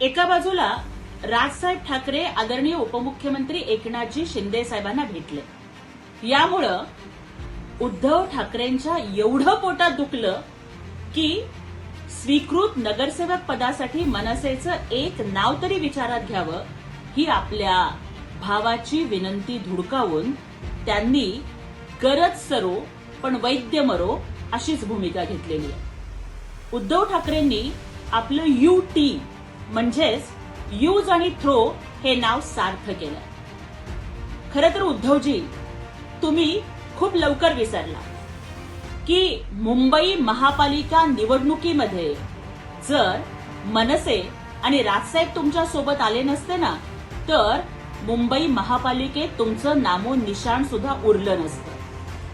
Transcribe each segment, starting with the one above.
एका बाजूला राजसाहेब ठाकरे आदरणीय उपमुख्यमंत्री एकनाथजी शिंदे साहेबांना भेटले. यामुळं उद्धव ठाकरेंच्या एवढं पोटात दुखलं की स्वीकृत नगरसेवक पदासाठी मनसेचं एक नाव तरी विचारात घ्यावं ही आपल्या भावाची विनंती धुडकावून त्यांनी गरज सरो पण वैद्य मरो अशीच भूमिका घेतलेली आहे. उद्धव ठाकरेंनी आपलं UT म्हणजेच यूज आणि थ्रो हे नाव सार्थ केलं. खरं तर उद्धवजी, तुम्ही खूप लवकर विसरला की मुंबई महापालिका निवडणुकीमध्ये जर मनसे आणि राजसाहेब तुमच्या सोबत आले नसते ना, तर मुंबई महापालिकेत तुमचं नामोनिशाण सुद्धा उरलं नसतं.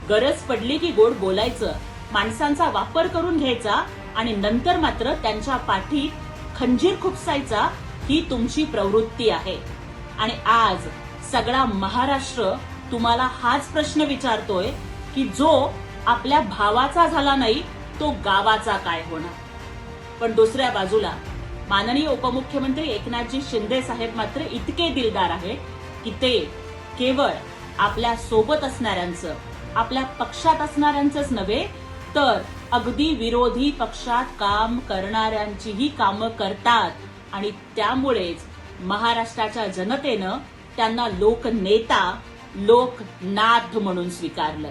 गरज पडली की गोड बोलायचं, माणसांचा वापर करून घ्यायचा आणि नंतर मात्र त्यांच्या पाठीत खंजीर खुपसायचा ही तुमची प्रवृत्ती आहे. आणि आज सगळा महाराष्ट्र तुम्हाला हाच प्रश्न विचारतोय की जो आपल्या भावाचा झाला नाही तो गावाचा काय होणार. पण दुसऱ्या बाजूला माननीय उपमुख्यमंत्री एकनाथजी शिंदे साहेब मात्र इतके दिलदार आहेत की ते केवळ आपल्या सोबत असणाऱ्यांचं, आपल्या पक्षात असणाऱ्यांचंच नव्हे तर अगदी विरोधी पक्षात काम करणाऱ्यांचीही कामं करतात. आणि त्यामुळेच महाराष्ट्राच्या जनतेनं त्यांना लोकनेता, लोकनाथ म्हणून स्वीकारलं.